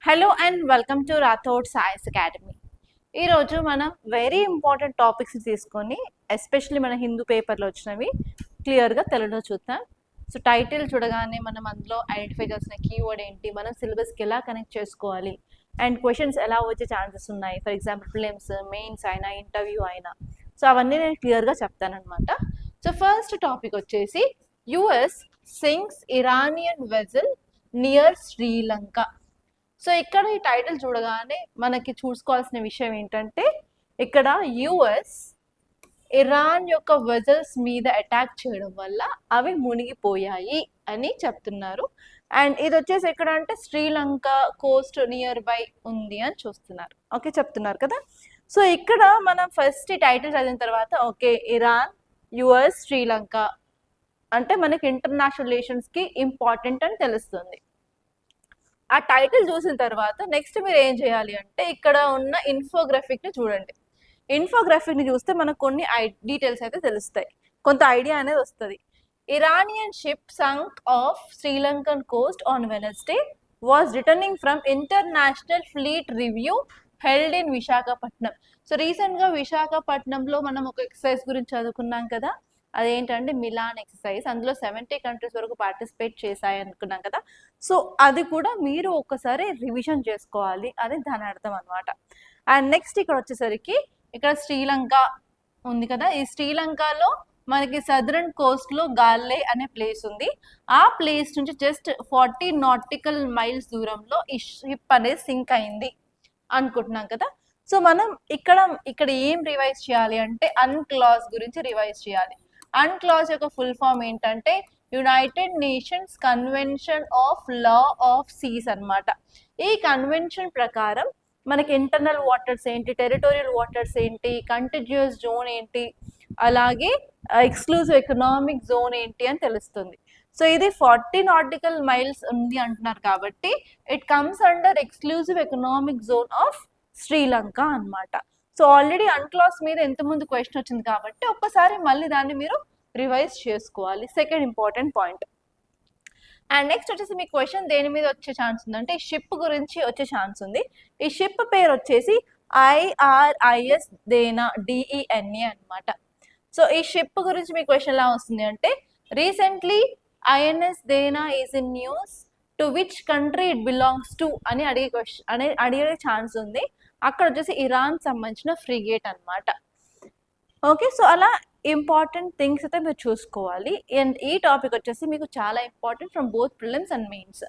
Hello and welcome to Rathod science academy. ఈరోజు మనం very important topics తీసుకొని ఎస్పెషల్లీ మన హిందూ పేపర్లో వచ్చినవి క్లియర్గా తెలుగులో చూద్దాం. సో టైటిల్ చూడగానే మనం అందులో ఐడెంటిఫై చేసిన కీవర్డ్ ఏంటి, మనం సిలబస్కి ఎలా కనెక్ట్ చేసుకోవాలి అండ్ క్వశ్చన్స్ ఎలా వచ్చే ఛాన్సెస్ ఉన్నాయి, ఫర్ ఎగ్జాంపుల్ ప్రిలిమ్స్, మెయిన్స్ అయినా ఇంటర్వ్యూ అయినా. సో అవన్నీ నేను క్లియర్గా చెప్తానమాట. సో ఫస్ట్ టాపిక్ వచ్చేసి US sinks Iranian vessel near Sri Lanka. So ఇక్కడ ఈ టైటిల్ చూడగానే మనకి చూసుకోవాల్సిన విషయం ఏంటంటే ఇక్కడ యుఎస్ ఇరాన్ యొక్క వెజల్స్ మీద అటాక్ చేయడం వల్ల అవి మునిగిపోయాయి అని చెప్తున్నారు. అండ్ ఇది వచ్చేసి ఎక్కడ అంటే శ్రీలంక కోస్ట్ నియర్ బై ఉంది అని చూస్తున్నారు. ఓకే, చెప్తున్నారు కదా. సో ఇక్కడ మనం ఫస్ట్ ఈ టైటిల్ చదివిన తర్వాత ఓకే ఇరాన్ యుఎస్ శ్రీలంక అంటే మనకి ఇంటర్నేషనల్ రిలేషన్స్కి ఇంపార్టెంట్ అని తెలుస్తుంది. ఆ టైటిల్ చూసిన తర్వాత నెక్స్ట్ మీరు ఏం చేయాలి అంటే ఇక్కడ ఉన్న ఇన్ఫోగ్రాఫిక్ని చూడండి. ఇన్ఫోగ్రాఫిక్ని చూస్తే మనకు కొన్ని డీటెయిల్స్ అయితే తెలుస్తాయి, కొంత ఐడియా అనేది వస్తుంది. Iranian ship sunk off Sri Lankan coast on Wednesday was returning from international fleet review held in Visakhapatnam. So రీసెంట్గా విశాఖపట్నంలో మనం ఒక ఎక్సర్సైజ్ గురించి చదువుకున్నాం కదా, అదేంటంటే మిలాన్ ఎక్సర్సైజ్. అందులో 70 కంట్రీస్ వరకు పార్టిసిపేట్ చేశాయి అనుకున్నాం కదా. సో అది కూడా మీరు ఒకసారి రివిజన్ చేసుకోవాలి అని దాని అర్థం అనమాట. అండ్ నెక్స్ట్ ఇక్కడ వచ్చేసరికి ఇక్కడ శ్రీలంక ఉంది కదా, ఈ శ్రీలంకలో మనకి సదరన్ కోస్ట్లో గాల్లే అనే ప్లేస్ ఉంది. ఆ ప్లేస్ నుంచి జస్ట్ 40 నాటికల్ మైల్స్ దూరంలో ఈ షిప్ అనేది సింక్ అయింది అనుకుంటున్నాం కదా. సో మనం ఇక్కడ ఏం రివైజ్ చేయాలి అంటే అన్క్లాజ్ గురించి రివైజ్ చేయాలి. అన్క్లాజ్ యొక్క ఫుల్ ఫామ్ ఏంటంటే united nations convention of law of seas అన్నమాట. ఈ కన్వెన్షన్ ప్రకారం మనకి ఇంటర్నల్ వాటర్స్ ఏంటి, టెరిటోరియల్ వాటర్స్ ఏంటి, కంటిన్యూస్ జోన్ ఏంటి, అలాగే ఎక్స్క్లూజివ్ ఎకనామిక్ జోన్ ఏంటి అని తెలుస్తుంది. సో ఇది 40 నాటికల్ మైల్స్ ఉంది అంటున్నారు కాబట్టి it comes under exclusive economic zone of Sri Lanka అన్నమాట. సో ఆల్రెడీ అన్క్లాస్ మీద ఎంతమంది క్వశ్చన్ వచ్చింది కాబట్టి ఒక్కసారి మళ్ళీ దాన్ని మీరు రివైజ్ చేసుకోవాలి. Second important point. And next వచ్చేసి మీ క్వశ్చన్ దేని మీద వచ్చే ఛాన్స్ ఉందంటే ఈ షిప్ గురించి వచ్చే ఛాన్స్ ఉంది. ఈ షిప్ పేరు వచ్చేసి IRIS దేనా DENA అనమాట. సో ఈ షిప్ గురించి మీ క్వశ్చన్ ఎలా వస్తుంది అంటే recently INS Dena is in news to which country it belongs to అని అడిగే ఛాన్స్ ఉంది. అక్కడ వచ్చేసి ఇరాన్ సంబంధించిన ఫ్రిగేట్ అనమాట. ఓకే, సో అలా ఇంపార్టెంట్ థింగ్స్ అయితే మీరు చూసుకోవాలి. అండ్ ఈ టాపిక్ వచ్చేసి మీకు చాలా important from both prelims and mains.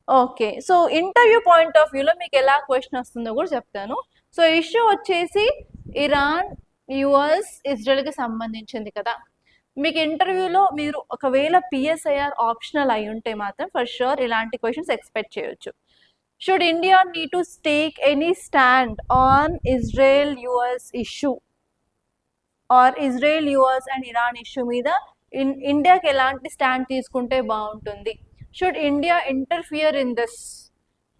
Okay, so interview point of వ్యూలో మీకు ఎలా క్వశ్చన్ వస్తుందో కూడా చెప్తాను. సో ఇష్యూ వచ్చేసి ఇరాన్ యుఎస్ ఇజ్రాయెల్కి సంబంధించింది కదా. మీకు ఇంటర్వ్యూలో మీరు ఒకవేళ PSIR ఆప్షనల్ అయి ఉంటే మాత్రం ఫర్ షూర్ ఇలాంటి క్వశ్చన్స్ ఎక్స్పెక్ట్ చేయొచ్చు. Should India need to take any stand on Israel-US issue or Israel-US and Iran issue మీద ఇండియాకి ఎలాంటి స్టాండ్ తీసుకుంటే బాగుంటుంది, should India interfere in this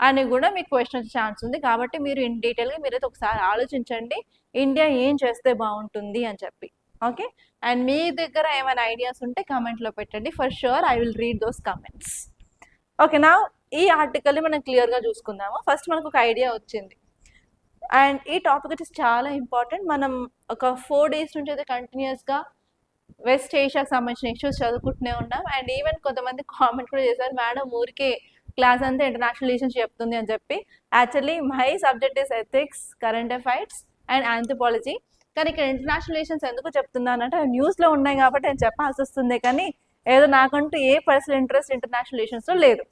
అని కూడా మీకు క్వశ్చన్ వచ్చే ఛాన్స్ ఉంది. కాబట్టి మీరు ఇన్ డీటెయిల్గా మీరైతే ఒకసారి ఆలోచించండి ఇండియా ఏం చేస్తే బాగుంటుంది అని చెప్పి. ఓకే, అండ్ మీ దగ్గర ఏమైనా ఐడియాస్ ఉంటే కామెంట్లో పెట్టండి. For sure I will read those comments. Okay, నా ఈ ఆర్టికల్ని మనం క్లియర్గా చూసుకుందాము. ఫస్ట్ మనకు ఒక ఐడియా వచ్చింది. అండ్ ఈ టాపిక్ వచ్చేసి చాలా ఇంపార్టెంట్. మనం ఒక 4 days నుంచి అయితే కంటిన్యూస్గా వెస్ట్ ఏషియాకి సంబంధించిన ఇష్యూస్ చదువుకుంటూనే ఉన్నాం. అండ్ ఈవెన్ కొంతమంది కామెంట్ కూడా చేశారు, మేడం ఊరికే క్లాస్ అంతా ఇంటర్నేషనల్ రిలేషన్స్ చెప్తుంది అని చెప్పి. Actually my subject is ethics, current affairs and anthropology. కానీ ఇక్కడ ఇంటర్నేషనల్ రిలేషన్స్ ఎందుకు చెప్తున్నానంటే న్యూస్లో ఉన్నాయి కాబట్టి నేను చెప్పాల్సి వస్తుంది, కానీ ఏదో నాకంటూ ఏ పర్సనల్ ఇంట్రెస్ట్ ఇంటర్నేషనల్ రిలేషన్స్లో లేదు.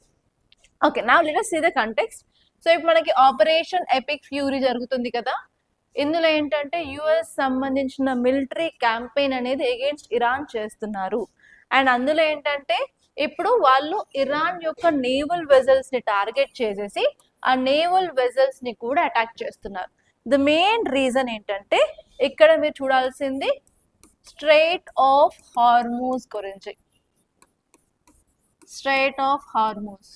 Okay, now let us see the context. So ఇప్పుడు మనకి ఆపరేషన్ ఎపిక్ ఫ్యూరీ జరుగుతుంది కదా. ఇందులో ఏంటంటే యుఎస్ సంబంధించిన మిలిటరీ క్యాంపెయిన్ అనేది అగేన్స్ట్ ఇరాన్ చేస్తున్నారు. అండ్ అందులో ఏంటంటే ఇప్పుడు వాళ్ళు ఇరాన్ యొక్క నేవల్ వెజల్స్ని టార్గెట్ చేసేసి ఆ నేవల్ వెజల్స్ని కూడా అటాక్ చేస్తున్నారు. ద మెయిన్ రీజన్ ఏంటంటే ఇక్కడ మీరు చూడాల్సింది స్ట్రైట్ ఆఫ్ హార్మూజ్ గురించి. Straight of Hormuz.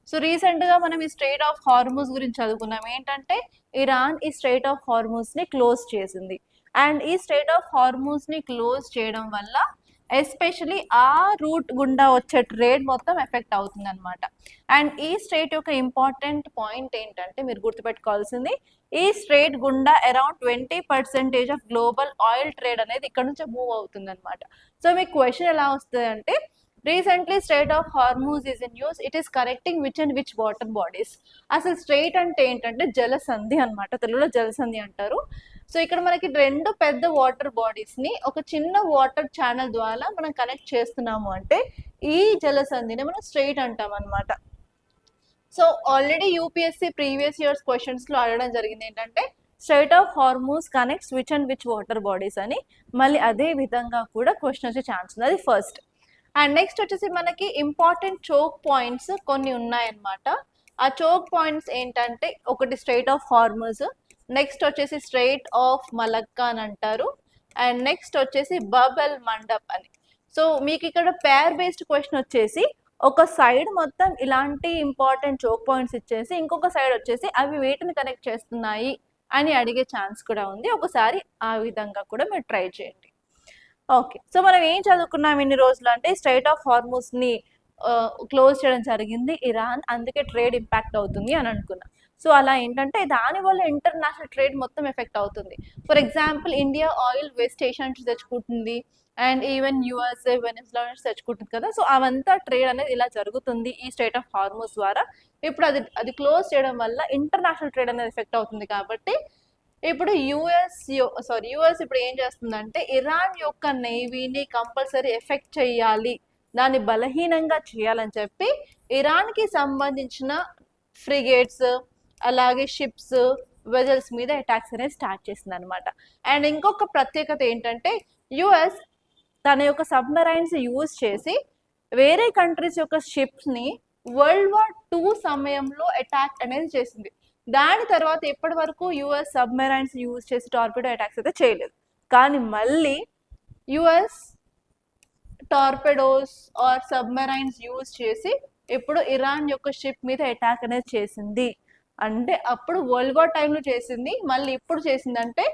సో రీసెంట్గా మనం ఈ స్ట్రైట్ ఆఫ్ హార్మూజ్ గురించి చదువుకున్నాం. ఏంటంటే ఇరాన్ ఈ స్ట్రైట్ ఆఫ్ హార్మూజ్ని క్లోజ్ చేసింది. అండ్ ఈ స్ట్రైట్ ఆఫ్ హార్మూజ్ని క్లోజ్ చేయడం వల్ల ఎస్పెషలీ ఆ రూట్ గుండా వచ్చే ట్రేడ్ మొత్తం ఎఫెక్ట్ అవుతుంది అనమాట. అండ్ ఈ స్ట్రేట్ యొక్క ఇంపార్టెంట్ పాయింట్ ఏంటంటే మీరు గుర్తుపెట్టుకోవాల్సింది, ఈ స్ట్రేట్ గుండా around 20% of global oil trade అనేది ఇక్కడ నుంచి మూవ్ అవుతుంది అనమాట. సో మీకు క్వశ్చన్ ఎలా వస్తుంది అంటే, recently straight of Hormuz is in news, it is correcting which and which water bodies. అసలు స్ట్రేట్ అంటే ఏంటంటే జలసంధి అనమాట, తెలుగులో జలసంధి అంటారు. సో ఇక్కడ మనకి రెండు పెద్ద వాటర్ బాడీస్ ని ఒక చిన్న వాటర్ ఛానల్ ద్వారా మనం కనెక్ట్ చేస్తున్నాము అంటే ఈ జలసంధిని మనం స్ట్రెయిట్ అంటాం అనమాట. So already UPSC previous years questions లో అడగడం జరిగింది ఏంటంటే, straight of Hormuz connects which and which water bodies అని. మళ్ళీ అదే విధంగా కూడా క్వశ్చన్ వచ్చే ఛాన్స్ ఉంది, అది ఫస్ట్. అండ్ నెక్స్ట్ వచ్చేసి మనకి ఇంపార్టెంట్ చోక్ పాయింట్స్ కొన్ని ఉన్నాయన్నమాట. ఆ చోక్ పాయింట్స్ ఏంటంటే, ఒకటి స్ట్రెయిట్ ఆఫ్ హార్మూజ్, నెక్స్ట్ వచ్చేసి స్ట్రెయిట్ ఆఫ్ మలక్కా అని అంటారు, అండ్ నెక్స్ట్ వచ్చేసి బబ్ ఎల్ మండప్ అని. సో మీకు ఇక్కడ పేర్ బేస్డ్ క్వశ్చన్ వచ్చేసి ఒక సైడ్ మొత్తం ఇలాంటి ఇంపార్టెంట్ చోక్ పాయింట్స్ ఇచ్చేసి ఇంకొక సైడ్ వచ్చేసి అవి వేటిని కనెక్ట్ చేస్తున్నాయి అని అడిగే ఛాన్స్ కూడా ఉంది. ఒకసారి ఆ విధంగా కూడా మీరు ట్రై చేయండి. ఓకే, సో మనం ఏం చదువుకున్నాం ఇన్ని రోజులు అంటే, స్ట్రెయిట్ ఆఫ్ హార్మూజ్ ని క్లోజ్ చేయడం జరిగింది ఇరాన్, అందుకే ట్రేడ్ ఇంపాక్ట్ అవుతుంది అని అనుకున్నాం. సో అలా ఏంటంటే దానివల్ల ఇంటర్నేషనల్ ట్రేడ్ మొత్తం ఎఫెక్ట్ అవుతుంది. For example India oil west Asia నుంచి తెచ్చుకుంటుంది, అండ్ ఈవెన్ యుఎస్ఏ వెనిజులా నుంచి తెచ్చుకుంటుంది కదా. సో అవంతా ట్రేడ్ అనేది ఇలా జరుగుతుంది ఈ స్ట్రెయిట్ ఆఫ్ హార్మూజ్ ద్వారా. ఇప్పుడు అది క్లోజ్ చేయడం వల్ల ఇంటర్నేషనల్ ట్రేడ్ అనేది ఎఫెక్ట్ అవుతుంది. కాబట్టి ఇప్పుడు యుఎస్ ఇప్పుడు ఏం చేస్తుందంటే, ఇరాన్ యొక్క నేవీని కంపల్సరీ ఎఫెక్ట్ చేయాలి, దాన్ని బలహీనంగా చేయాలని చెప్పి ఇరాన్కి సంబంధించిన ఫ్రిగేట్స్ అలాగే షిప్స్ వెజల్స్ మీద అటాక్స్ అనేది స్టార్ట్ చేసింది అనమాట. అండ్ ఇంకొక ప్రత్యేకత ఏంటంటే, యుఎస్ తన యొక్క సబ్మెరైన్స్ యూజ్ చేసి వేరే కంట్రీస్ యొక్క షిప్స్ని వరల్డ్ వార్ 2 సమయంలో అటాక్ అనేది చేసింది. దాని తర్వాత ఇప్పటి వరకు యుఎస్ సబ్మెరైన్స్ యూజ్ చేసి టార్పిడో అటాక్స్ అయితే చేయలేదు. కానీ మళ్ళీ US torpedoes or submarines use చేసి ఇప్పుడు ఇరాన్ యొక్క షిప్ మీద అటాక్ అనేది చేసింది. అంటే అప్పుడు వరల్డ్ వార్ టైంలో చేసింది, మళ్ళీ ఇప్పుడు చేసిందంటే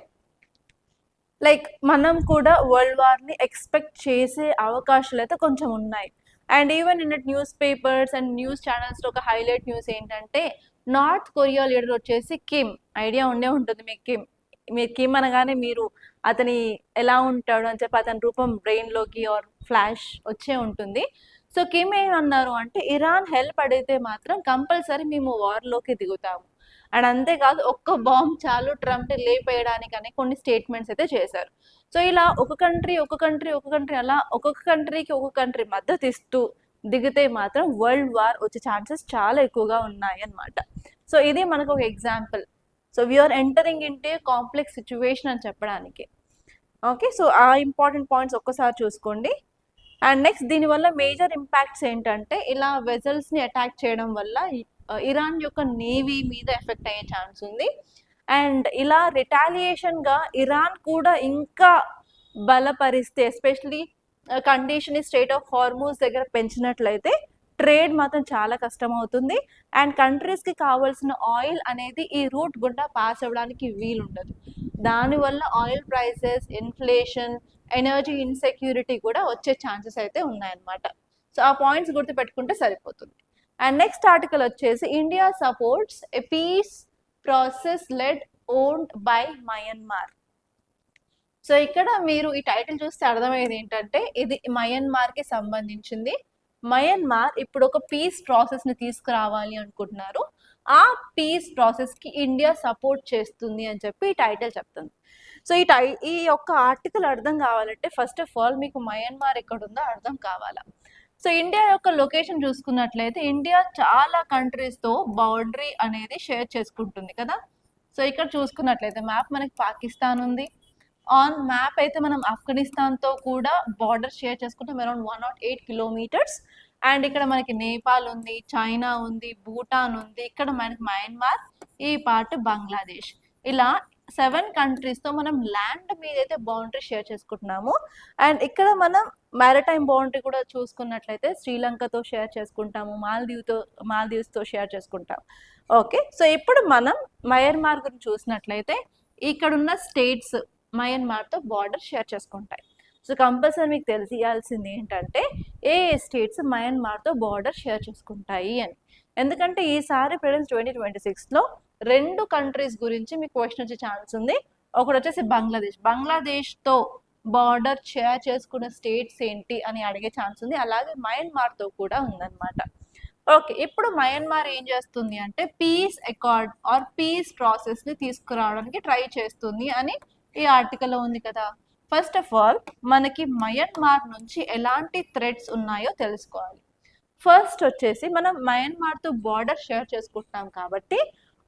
లైక్ మనం కూడా వరల్డ్ వార్ని ఎక్స్పెక్ట్ చేసే అవకాశాలు అయితే కొంచెం ఉన్నాయి. And even in news papers and news ఛానల్స్లో ఒక హైలైట్ న్యూస్ ఏంటంటే, నార్త్ కొరియా లీడర్ వచ్చేసి కిమ్, ఐడియా ఉండే ఉంటుంది మీకు. మీరు కిమ్ అనగానే మీరు అతని ఎలా ఉంటాడు అని చెప్పి అతని రూపం బ్రెయిన్లోకి ఆర్ ఫ్లాష్ వచ్చే ఉంటుంది. సో కిమ్ ఏమన్నారు అంటే, ఇరాన్ హెల్ప్ అడిగితే మాత్రం కంపల్సరీ మేము వార్లోకి దిగుతాము. అండ్ అంతేకాదు ఒక్క బాంబ్ చాలు ట్రంప్ లేపేయడానికని కొన్ని స్టేట్మెంట్స్ అయితే చేశారు. సో ఇలా ఒక కంట్రీ అలా ఒక్కొక్క కంట్రీకి ఒక్కొక్క కంట్రీ మద్దతు ఇస్తూ దిగితే మాత్రం వరల్డ్ వార్ వచ్చే ఛాన్సెస్ చాలా ఎక్కువగా ఉన్నాయి అన్నమాట. సో ఇది మనకు ఒక ఎగ్జాంపుల్. సో వీఆర్ ఎంటరింగ్ ఇంటే కాంప్లెక్స్ సిచ్యువేషన్ అని చెప్పడానికి. ఓకే, సో ఆ ఇంపార్టెంట్ పాయింట్స్ ఒక్కసారి చూసుకోండి. అండ్ నెక్స్ట్ దీనివల్ల మేజర్ ఇంపాక్ట్స్ ఏంటంటే, ఇలా వెజల్స్ని అటాక్ చేయడం వల్ల ఇరాన్ యొక్క నేవీ మీద ఎఫెక్ట్ అయ్యే ఛాన్స్ ఉంది. అండ్ ఇలా రిటాలియేషన్గా ఇరాన్ కూడా ఇంకా బలపరిస్తే, especially condition strait of Hormuz దగ్గర పెంచినట్లయితే ట్రేడ్ మాత్రం చాలా కష్టం అవుతుంది. అండ్ కంట్రీస్కి కావాల్సిన ఆయిల్ అనేది ఈ రూట్ గుండా పాస్ అవ్వడానికి వీలుండదు. దానివల్ల oil prices, inflation, energy insecurity కూడా వచ్చే ఛాన్సెస్ అయితే ఉన్నాయన్నమాట. సో ఆ పాయింట్స్ గుర్తుపెట్టుకుంటే సరిపోతుంది. అండ్ నెక్స్ట్ ఆర్టికల్ వచ్చేసి, India supports a peace process led owned by Myanmar. So ఇక్కడ మీరు ఈ టైటిల్ చూస్తే అర్థమయ్యేది ఏంటంటే, ఇది మయన్మార్కి సంబంధించింది. మయన్మార్ ఇప్పుడు ఒక పీస్ ప్రాసెస్ని తీసుకురావాలి అనుకుంటున్నారు. ఆ పీస్ ప్రాసెస్కి ఇండియా సపోర్ట్ చేస్తుంది అని చెప్పి ఈ టైటిల్ చెప్తుంది. సో ఈ యొక్క ఆర్టికల్ అర్థం కావాలంటే ఫస్ట్ ఆఫ్ ఆల్ మీకు మయన్మార్ ఎక్కడుందో అర్థం కావాలా. సో ఇండియా యొక్క లొకేషన్ చూసుకున్నట్లయితే, ఇండియా చాలా కంట్రీస్తో బౌండరీ అనేది షేర్ చేసుకుంటుంది కదా. సో ఇక్కడ చూసుకున్నట్లయితే మ్యాప్ మనకి పాకిస్తాన్ ఉంది, ఆన్ మ్యాప్ అయితే మనం ఆఫ్ఘనిస్తాన్తో కూడా బార్డర్ షేర్ చేసుకుంటాం అరౌండ్ 108 కిలోమీటర్స్. అండ్ ఇక్కడ మనకి నేపాల్ ఉంది, చైనా ఉంది, భూటాన్ ఉంది, ఇక్కడ మనకి మయన్మార్, ఈ పార్ట్ బంగ్లాదేశ్. ఇలా 7 కంట్రీస్తో మనం ల్యాండ్ మీద అయితే బౌండరీ షేర్ చేసుకుంటున్నాము. అండ్ ఇక్కడ మనం మ్యారిటైమ్ బౌండరీ కూడా చూసుకున్నట్లయితే శ్రీలంకతో షేర్ చేసుకుంటాము, మాల్దీవ్స్తో షేర్ చేసుకుంటాం. ఓకే, సో ఇప్పుడు మనం మయన్మార్ గురించి చూసినట్లయితే, ఇక్కడున్న స్టేట్స్ మయన్మార్తో బార్డర్ షేర్ చేసుకుంటాయి. సో కంపల్సరీ మీకు తెలియాల్సింది ఏంటంటే ఏ స్టేట్స్ మయన్మార్తో బార్డర్ షేర్ చేసుకుంటాయి అని. ఎందుకంటే ఈసారి ప్రెజెంట్ 2026లో 2 కంట్రీస్ గురించి మీకు క్వశ్చన్ వచ్చే ఛాన్స్ ఉంది. ఒకటి వచ్చేసి బంగ్లాదేశ్తో బార్డర్ షేర్ చేసుకున్న స్టేట్స్ ఏంటి అని అడిగే ఛాన్స్ ఉంది. అలాగే మయన్మార్తో కూడా ఉందన్నమాట. ఓకే, ఇప్పుడు మయన్మార్ ఏం చేస్తుంది అంటే పీస్ అకార్డ్ ఆర్ పీస్ ప్రాసెస్ని తీసుకురావడానికి ట్రై చేస్తుంది అని ఈ ఆర్టికల్లో ఉంది కదా. ఫస్ట్ ఆఫ్ ఆల్ మనకి మయన్మార్ నుంచి ఎలాంటి థ్రెట్స్ ఉన్నాయో తెలుసుకోవాలి. ఫస్ట్ వచ్చేసి మనం మయన్మార్తో బార్డర్ షేర్ చేసుకుంటున్నాం కాబట్టి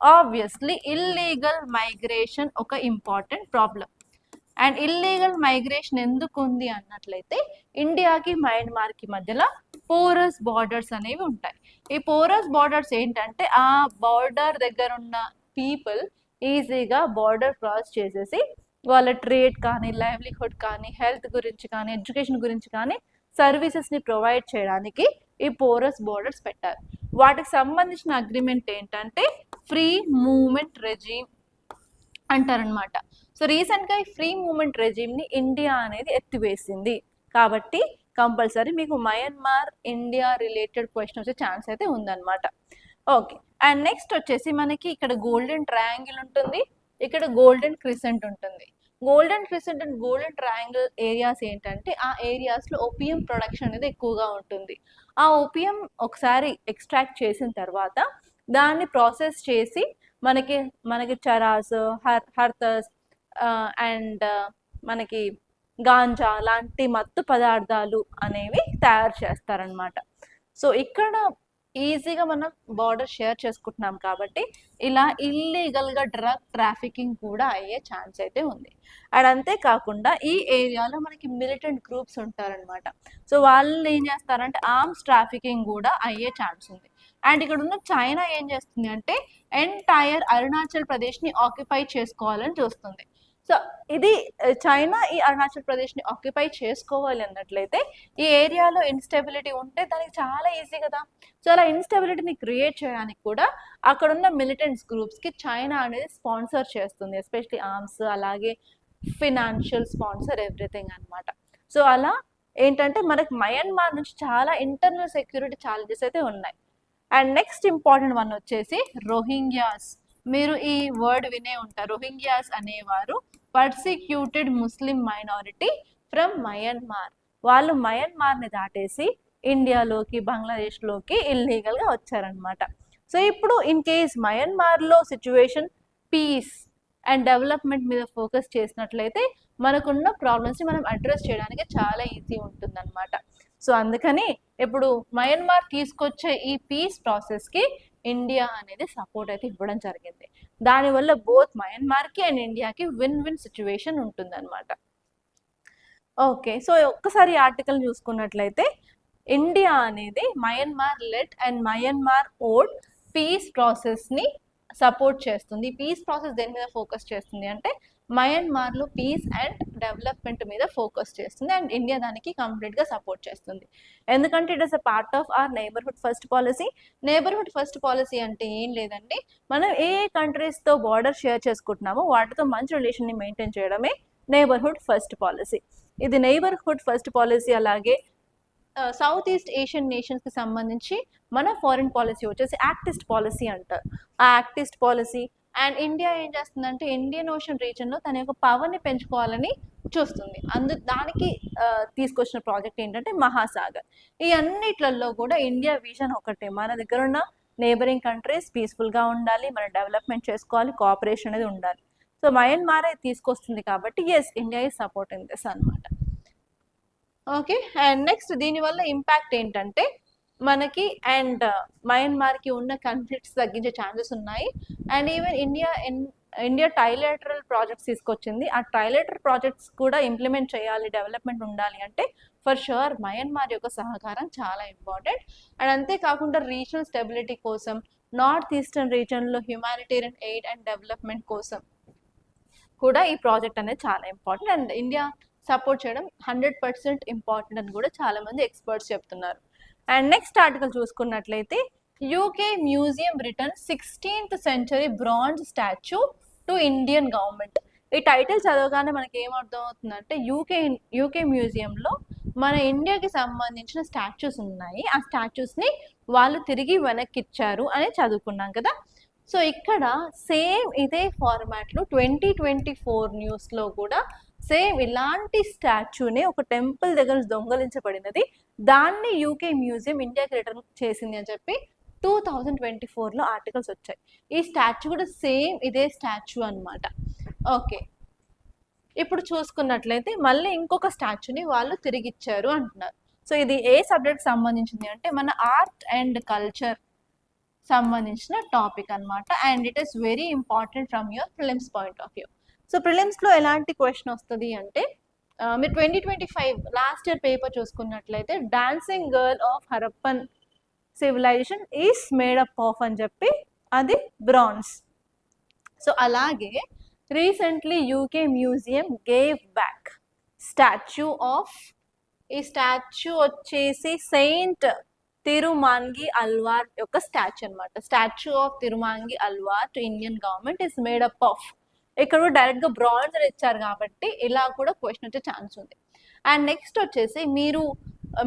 ఆబ్వియస్లీ ఇల్లీగల్ మైగ్రేషన్ ఒక important problem. And illegal migration ఎందుకు ఉంది అన్నట్లయితే ఇండియాకి మయన్మార్కి మధ్యలో పోరస్ బార్డర్స్ అనేవి ఉంటాయి. ఈ పోరస్ బార్డర్స్ ఏంటంటే ఆ బార్డర్ దగ్గర ఉన్న పీపుల్ ఈజీగా బార్డర్ క్రాస్ చేసేసి వాళ్ళ ట్రేడ్ కానీ లైవ్లీహుడ్ కానీ హెల్త్ గురించి కానీ ఎడ్యుకేషన్ గురించి కానీ సర్వీసెస్ని ప్రొవైడ్ చేయడానికి ఈ పోరస్ బార్డర్స్ పెట్టారు. వాటికి సంబంధించిన అగ్రిమెంట్ ఏంటంటే ఫ్రీ మూవ్మెంట్ రెజీమ్ అంటారనమాట. సో రీసెంట్గా ఈ ఫ్రీ మూవ్మెంట్ రెజీమ్ని ఇండియా అనేది ఎత్తివేసింది. కాబట్టి కంపల్సరీ మీకు మయన్మార్ ఇండియా రిలేటెడ్ క్వశ్చన్ వచ్చే ఛాన్స్ అయితే ఉందన్నమాట. ఓకే, అండ్ నెక్స్ట్ వచ్చేసి మనకి ఇక్కడ గోల్డెన్ ట్రయాంగిల్ ఉంటుంది, ఇక్కడ గోల్డెన్ క్రిసెంట్ ఉంటుంది. Golden crescent and golden triangle areas ఏంటంటే ఆ ఏరియాస్లో ఓపియం ప్రొడక్షన్ అనేది ఎక్కువగా ఉంటుంది. ఆ ఓపియం ఒకసారి ఎక్స్ట్రాక్ట్ చేసిన తర్వాత దాన్ని ప్రాసెస్ చేసి మనకి చరాస్, హర్తస్ అండ్ మనకి గాంజా లాంటి మత్తు పదార్థాలు అనేవి తయారు చేస్తారనమాట. సో ఇక్కడ ఈజీగా మనం బార్డర్ షేర్ చేసుకుంటున్నాం కాబట్టి ఇలా ఇల్లీగల్గా డ్రగ్ ట్రాఫికింగ్ కూడా అయ్యే ఛాన్స్ అయితే ఉంది. అండ్ అంతేకాకుండా ఈ ఏరియాలో మనకి మిలిటెంట్ గ్రూప్స్ ఉంటారనమాట. సో వాళ్ళు ఏం చేస్తారంటే ఆర్మ్స్ ట్రాఫికింగ్ కూడా అయ్యే ఛాన్స్ ఉంది. అండ్ ఇక్కడ ఉన్న చైనా ఏం చేస్తుంది అంటే ఎంటైర్ అరుణాచల్ ప్రదేశ్ని ఆక్యుపై చేసుకోవాలని చూస్తుంది. సో ఇది చైనా ఈ అరుణాచల్ ప్రదేశ్ని ఆక్యుపై చేసుకోవాలి అన్నట్లయితే ఈ ఏరియాలో ఇన్స్టెబిలిటీ ఉంటే దానికి చాలా ఈజీ కదా. సో అలా ఇన్స్టెబిలిటీని క్రియేట్ చేయడానికి కూడా అక్కడున్న మిలిటెంట్స్ గ్రూప్స్కి చైనా అనేది స్పాన్సర్ చేస్తుంది, ఎస్పెషలీ ఆర్మ్స్, అలాగే ఫినాన్షియల్ స్పాన్సర్, ఎవ్రీథింగ్ అనమాట. సో అలా ఏంటంటే మనకి మయన్మార్ నుంచి చాలా ఇంటర్నల్ సెక్యూరిటీ ఛాలెంజెస్ అయితే ఉన్నాయి. అండ్ నెక్స్ట్ ఇంపార్టెంట్ వన్ వచ్చేసి రోహింగ్యాస్. మీరు ఈ వర్డ్ వినే ఉంటారు. రోహింగ్యాస్ అనేవారు persecuted Muslim minority from Myanmar. వాళ్ళు మయన్మార్ని దాటేసి ఇండియాలోకి బంగ్లాదేశ్లోకి ఇల్లీగల్గా వచ్చారనమాట. సో ఇప్పుడు ఇన్ కేస్ మయన్మార్లో సిచ్యువేషన్ పీస్ అండ్ డెవలప్మెంట్ మీద ఫోకస్ చేసినట్లయితే మనకున్న ప్రాబ్లమ్స్ని మనం అడ్రస్ చేయడానికి చాలా ఈజీ ఉంటుందన్నమాట. సో అందుకని ఇప్పుడు మయన్మార్ తీసుకొచ్చే ఈ పీస్ ప్రాసెస్కి ఇండియా అనేది సపోర్ట్ అయితే ఇవ్వడం జరిగింది. దానివల్ల బోత్ మయన్మార్కి అండ్ ఇండియాకి విన్ విన్ సిచ్యువేషన్ ఉంటుందన్నమాట. ఓకే, సో ఒక్కసారి ఆర్టికల్ చూసుకున్నట్లయితే ఇండియా అనేది Myanmar led and Myanmar owned peace ప్రాసెస్ని సపోర్ట్ చేస్తుంది. పీస్ ప్రాసెస్ దేని మీద ఫోకస్ చేస్తుంది అంటే మయన్మార్లో పీస్ అండ్ డెవలప్మెంట్ మీద ఫోకస్ చేస్తుంది అండ్ ఇండియా దానికి కంప్లీట్గా సపోర్ట్ చేస్తుంది. ఎందుకంటే it is a part of our neighbourhood first policy. Neighbourhood first policy అంటే ఏం లేదండి, మనం ఏ కంట్రీస్తో బార్డర్ షేర్ చేసుకుంటున్నామో వాటితో మంచి రిలేషన్ని మెయింటైన్ చేయడమే నైబర్హుడ్ ఫస్ట్ పాలసీ. ఇది నైబర్హుడ్ ఫస్ట్ పాలసీ. అలాగే సౌత్ ఈస్ట్ ఏషియన్ నేషన్స్కి సంబంధించి మన ఫారిన్ పాలసీ వచ్చేసి యాక్టిస్ట్ పాలసీ అంటారు. ఆ యాక్టిస్ట్ పాలసీ అండ్ ఇండియా ఏం చేస్తుందంటే ఇండియన్ ఓషన్ రీజన్లో తన యొక్క పవర్ని పెంచుకోవాలని చూస్తుంది. దానికి తీసుకొచ్చిన ప్రాజెక్ట్ ఏంటంటే మహాసాగర్. ఈ అన్నిట్లలో కూడా ఇండియా విజన్ ఒకటే, మన దగ్గర ఉన్న నేబరింగ్ కంట్రీస్ పీస్ఫుల్గా ఉండాలి, మనం డెవలప్మెంట్ చేసుకోవాలి, కోఆపరేషన్ అనేది ఉండాలి. సో మయన్మార్ తీసుకొస్తుంది కాబట్టి yes, India is supporting this అనమాట. ఓకే, అండ్ నెక్స్ట్ దీనివల్ల ఇంపాక్ట్ ఏంటంటే మనకి అండ్ మయన్మార్కి ఉన్న కాన్ఫ్లిక్ట్స్ తగ్గించే ఛాన్సెస్ ఉన్నాయి. And even India trilateral projects తీసుకొచ్చింది. ఆ ట్రైలేటరల్ ప్రాజెక్ట్స్ కూడా ఇంప్లిమెంట్ చేయాలి, డెవలప్మెంట్ ఉండాలి అంటే ఫర్ షూర్ మయన్మార్ యొక్క సహకారం చాలా ఇంపార్టెంట్. అండ్ అంతేకాకుండా రీజనల్ స్టెబిలిటీ కోసం, నార్త్ ఈస్టర్న్ రీజన్లో హ్యుమానిటేరియన్ ఎయిడ్ అండ్ డెవలప్మెంట్ కోసం కూడా ఈ ప్రాజెక్ట్ అనేది చాలా ఇంపార్టెంట్. అండ్ ఇండియా సపోర్ట్ చేయడం 100% ఇంపార్టెంట్ అని కూడా చాలామంది ఎక్స్పర్ట్స్ చెప్తున్నారు. అండ్ నెక్స్ట్ ఆర్టికల్ చూసుకున్నట్లయితే UK museum return 16th century bronze statue to Indian government. ఈ టైటిల్ చదవగానే మనకి ఏమర్థం అవుతుందంటే యూకే మ్యూజియంలో మన ఇండియాకి సంబంధించిన స్టాచ్యూస్ ఉన్నాయి. ఆ స్టాచ్యూస్ని వాళ్ళు తిరిగి వెనక్కి ఇచ్చారు అని చదువుకున్నాం కదా. సో ఇక్కడ సేమ్ ఇదే ఫార్మాట్లో 2024 న్యూస్లో కూడా సేమ్ ఇలాంటి స్టాచ్యూని ఒక టెంపుల్ దగ్గర దొంగలించబడినది, దాన్ని యూకే మ్యూజియం ఇండియాకి రిటర్న్ చేసింది అని చెప్పి 2024లో ఆర్టికల్స్ వచ్చాయి. ఈ స్టాచ్యూ కూడా సేమ్ ఇదే స్టాచ్యూ అనమాట. ఓకే, ఇప్పుడు చూసుకున్నట్లయితే మళ్ళీ ఇంకొక స్టాచ్యూని వాళ్ళు తిరిగిచ్చారు అంటున్నారు. సో ఇది ఏ సబ్జెక్ట్ సంబంధించింది అంటే మన ఆర్ట్ అండ్ కల్చర్ సంబంధించిన టాపిక్ అనమాట. And it is very important from your prelims point of view. So ప్రిలిమ్స్లో ఎలాంటి క్వశ్చన్ వస్తుంది అంటే మీరు 2025 లాస్ట్ ఇయర్ పేపర్ చూసుకున్నట్లయితే dancing girl of Harappan civilization is made up of అని చెప్పి అది బ్రాన్స్. సో అలాగే recently UK museum gave back statue of, ఈ స్టాచ్యూ వచ్చేసి సెయింట్ తిరుమాంగి అల్వార్ యొక్క స్టాచ్యూ అనమాట. Statue of Thirumangai Alvar to Indian government is made up of. ఇక్కడ డైరెక్ట్గా బ్రాంజ్ ఇచ్చారు కాబట్టి ఇలా కూడా క్వశ్చన్ వచ్చే ఛాన్స్ ఉంది. అండ్ నెక్స్ట్ వచ్చేసి మీరు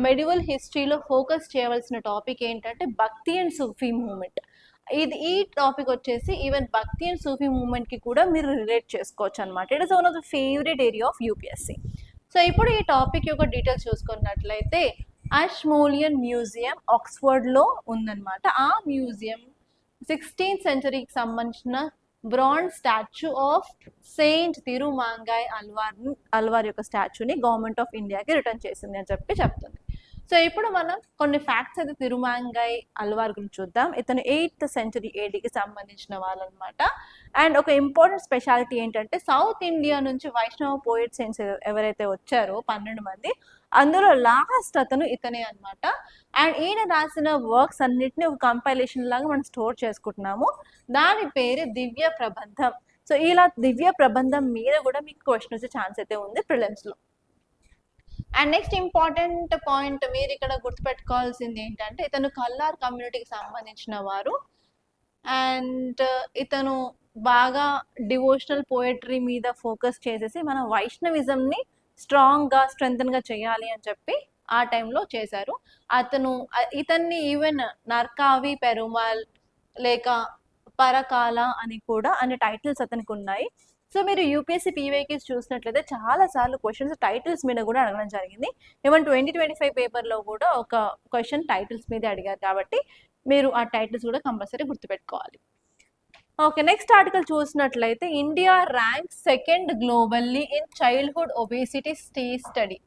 మెడివల్ హిస్టరీలో ఫోకస్ చేయవలసిన టాపిక్ ఏంటంటే భక్తి అండ్ సూఫీ మూమెంట్. ఈ టాపిక్ వచ్చేసి ఈవెన్ భక్తి అండ్ సూఫీ మూమెంట్కి కూడా మీరు రిలేట్ చేసుకోవచ్చు అనమాట. It is one of the favourite area of UPSC. So ఇప్పుడు ఈ టాపిక్ యొక్క డీటెయిల్స్ చూసుకున్నట్లయితే అష్మోలియన్ మ్యూజియం ఆక్స్ఫర్డ్లో ఉందన్నమాట. ఆ మ్యూజియం 16th సెంచరీకి సంబంధించిన bronze statue of saint Thirumangai Alvar యొక్క స్టాచ్యూని గవర్నమెంట్ ఆఫ్ ఇండియాకి రిటర్న్ చేసింది అని చెప్పి చెప్తుంది. సో ఇప్పుడు మనం కొన్ని ఫ్యాక్ట్స్ అయితే తిరుమాంగాయ్ అల్వార్ గురించి చూద్దాం. ఇతను 8th సెంచరీ ఏడీకి సంబంధించిన వాళ్ళు అనమాట. అండ్ ఒక ఇంపార్టెంట్ స్పెషాలిటీ ఏంటంటే సౌత్ ఇండియా నుంచి వైష్ణవ పోయిట్స్ ఎవరైతే వచ్చారో 12 మంది, అందులో లాస్ట్ అతను ఇతనే అనమాట. అండ్ ఈయన రాసిన వర్క్స్ అన్నిటిని ఒక కంపైలేషన్ లాగా మనం స్టోర్ చేసుకుంటున్నాము. దాని పేరు దివ్య ప్రబంధం. సో ఇలా దివ్య ప్రబంధం మీద కూడా మీకు క్వశ్చన్ వచ్చే ఛాన్స్ అయితే ఉంది ప్రిలిమ్స్లో. అండ్ నెక్స్ట్ ఇంపార్టెంట్ పాయింట్ మీరు ఇక్కడ గుర్తుపెట్టుకోవాల్సింది ఏంటంటే ఇతను కల్లార్ కమ్యూనిటీకి సంబంధించిన వారు. అండ్ ఇతను బాగా డివోషనల్ పోయట్రీ మీద ఫోకస్ చేసేసి మన వైష్ణవిజంని స్ట్రెంగ్గా చేయాలి అని చెప్పి ఆ టైంలో చేశారు. ఇతన్ని ఈవెన్ నర్కావి పెరుమాల్ లేక పరకాల అని కూడా అనే టైటిల్స్ అతనికి ఉన్నాయి. సో మీరు యూపీఎస్సీ పీవైక్యూస్ చూసినట్లయితే చాలాసార్లు క్వశ్చన్స్ టైటిల్స్ మీద కూడా అడగడం జరిగింది. ఈవెన్ 2025 పేపర్లో కూడా ఒక క్వశ్చన్ టైటిల్స్ మీద అడిగారు కాబట్టి మీరు ఆ టైటిల్స్ కూడా కంపల్సరీ గుర్తుపెట్టుకోవాలి. ఓకే, నెక్స్ట్ ఆర్టికల్ చూసినట్లయితే India rank 2nd globally in childhood obesity study.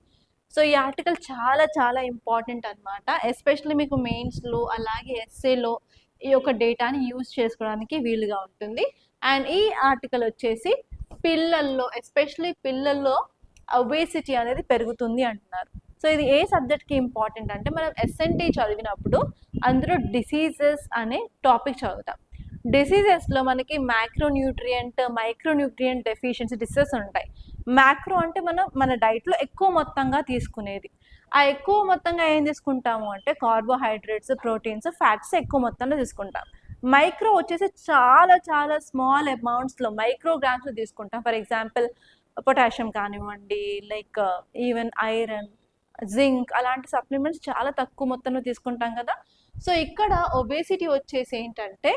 So ఈ ఆర్టికల్ చాలా చాలా ఇంపార్టెంట్ అనమాట. ఎస్పెషల్లీ మీకు మెయిన్స్లో అలాగే ఎస్ఏలో ఈ యొక్క డేటాని యూజ్ చేసుకోవడానికి వీలుగా ఉంటుంది. అండ్ ఈ ఆర్టికల్ వచ్చేసి పిల్లల్లో ఎస్పెషల్లీ పిల్లల్లో ఒబేసిటీ అనేది పెరుగుతుంది అంటున్నారు. సో ఇది ఏ సబ్జెక్ట్కి ఇంపార్టెంట్ అంటే మనం ఎస్ఎన్టీ చదివినప్పుడు అందులో డిసీజెస్ అనే టాపిక్ చదువుతాం. డిసీజెస్లో మనకి మైక్రోన్యూట్రియంట్ డెఫిషియన్సీ డిసీజెస్ ఉంటాయి. మ్యాక్రో అంటే మన డైట్లో ఎక్కువ మొత్తంగా తీసుకునేది. ఆ ఎక్కువ మొత్తంగా ఏం తీసుకుంటాము అంటే కార్బోహైడ్రేట్స్, ప్రోటీన్స్, ఫ్యాట్స్ ఎక్కువ మొత్తంలో తీసుకుంటాం. మైక్రో వచ్చేసి చాలా చాలా స్మాల్ అమౌంట్స్లో మైక్రోగ్రామ్స్లో తీసుకుంటాం. ఫర్ ఎగ్జాంపుల్ పొటాషియం కానివ్వండి, లైక్ ఈవెన్ ఐరన్, జింక్ అలాంటి సప్లిమెంట్స్ చాలా తక్కువ మొత్తంలో తీసుకుంటాం కదా. సో ఇక్కడ ఒబేసిటీ వచ్చేసి ఏంటంటే